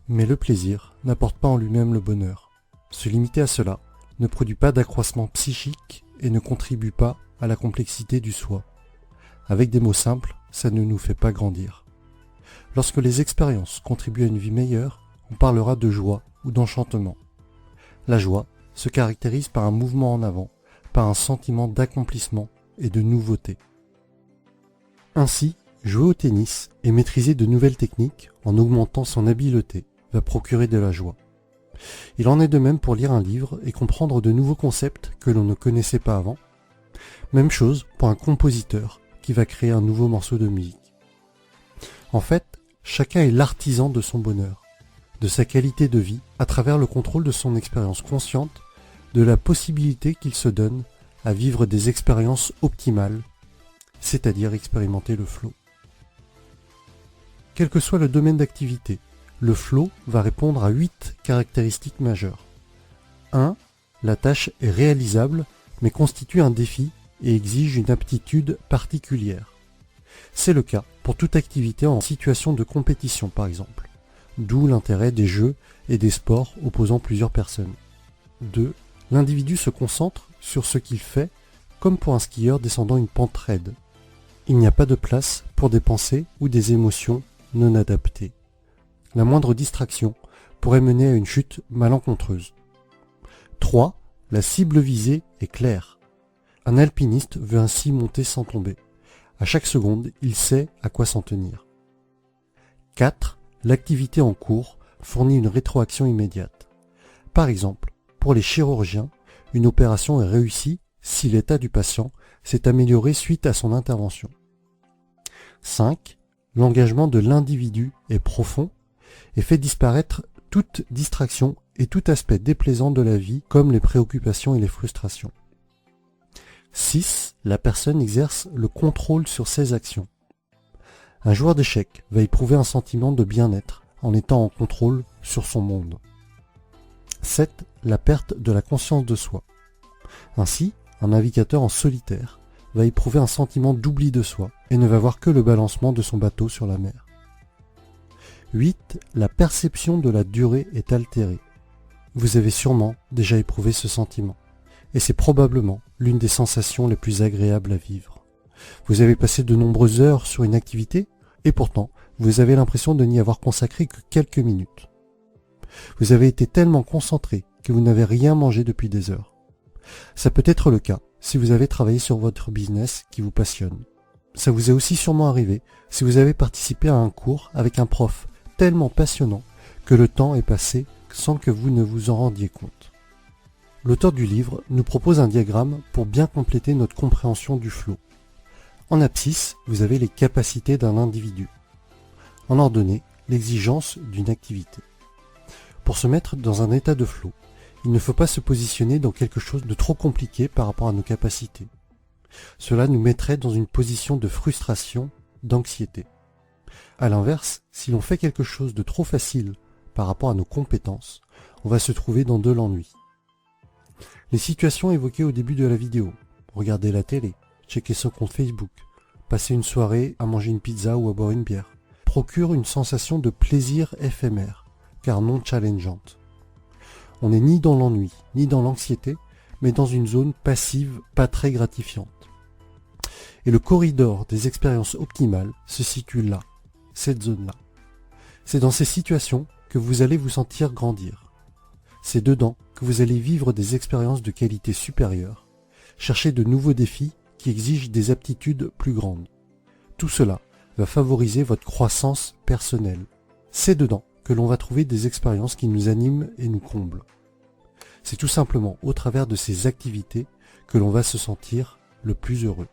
Mais le plaisir n'apporte pas en lui-même le bonheur. Se limiter à cela ne produit pas d'accroissement psychique et ne contribue pas à la complexité du soi. Avec des mots simples, ça ne nous fait pas grandir. Lorsque les expériences contribuent à une vie meilleure, on parlera de joie ou d'enchantement. La joie se caractérise par un mouvement en avant, par un sentiment d'accomplissement et de nouveauté. Ainsi, jouer au tennis et maîtriser de nouvelles techniques en augmentant son habileté va procurer de la joie. Il en est de même pour lire un livre et comprendre de nouveaux concepts que l'on ne connaissait pas avant. Même chose pour un compositeur qui va créer un nouveau morceau de musique. En fait, chacun est l'artisan de son bonheur, de sa qualité de vie, à travers le contrôle de son expérience consciente, de la possibilité qu'il se donne à vivre des expériences optimales, c'est-à-dire expérimenter le flow. Quel que soit le domaine d'activité, le flow va répondre à 8 caractéristiques majeures. 1. La tâche est réalisable, mais constitue un défi et exige une aptitude particulière. C'est le cas pour toute activité en situation de compétition par exemple, d'où l'intérêt des jeux et des sports opposant plusieurs personnes. 2. L'individu se concentre sur ce qu'il fait, comme pour un skieur descendant une pente raide. Il n'y a pas de place pour des pensées ou des émotions non adaptées. La moindre distraction pourrait mener à une chute malencontreuse. 3. La cible visée est claire. Un alpiniste veut ainsi monter sans tomber. À chaque seconde, il sait à quoi s'en tenir. 4. L'activité en cours fournit une rétroaction immédiate. Par exemple, pour les chirurgiens, une opération est réussie si l'état du patient s'est amélioré suite à son intervention. 5. L'engagement de l'individu est profond et fait disparaître toute distraction et tout aspect déplaisant de la vie comme les préoccupations et les frustrations. 6. La personne exerce le contrôle sur ses actions. Un joueur d'échecs va éprouver un sentiment de bien-être en étant en contrôle sur son monde. 7. La perte de la conscience de soi. Ainsi, un navigateur en solitaire va éprouver un sentiment d'oubli de soi et ne va voir que le balancement de son bateau sur la mer. 8. La perception de la durée est altérée. Vous avez sûrement déjà éprouvé ce sentiment, et c'est probablement l'une des sensations les plus agréables à vivre. Vous avez passé de nombreuses heures sur une activité, et pourtant, vous avez l'impression de n'y avoir consacré que quelques minutes. Vous avez été tellement concentré que vous n'avez rien mangé depuis des heures. Ça peut être le cas si vous avez travaillé sur votre business qui vous passionne. Ça vous est aussi sûrement arrivé si vous avez participé à un cours avec un prof tellement passionnant que le temps est passé sans que vous ne vous en rendiez compte. L'auteur du livre nous propose un diagramme pour bien compléter notre compréhension du flow. En abscisse, vous avez les capacités d'un individu. En ordonnée, l'exigence d'une activité. Pour se mettre dans un état de flow, il ne faut pas se positionner dans quelque chose de trop compliqué par rapport à nos capacités. Cela nous mettrait dans une position de frustration, d'anxiété. A l'inverse, si l'on fait quelque chose de trop facile par rapport à nos compétences, on va se trouver dans de l'ennui. Les situations évoquées au début de la vidéo, regarder la télé, checker son compte Facebook, passer une soirée à manger une pizza ou à boire une bière, procurent une sensation de plaisir éphémère, car non challengeante. On n'est ni dans l'ennui, ni dans l'anxiété, mais dans une zone passive pas très gratifiante. Et le corridor des expériences optimales se situe là, cette zone-là. C'est dans ces situations que vous allez vous sentir grandir. C'est dedans que vous allez vivre des expériences de qualité supérieure, chercher de nouveaux défis qui exigent des aptitudes plus grandes. Tout cela va favoriser votre croissance personnelle. C'est dedans que l'on va trouver des expériences qui nous animent et nous comblent. C'est tout simplement au travers de ces activités que l'on va se sentir le plus heureux.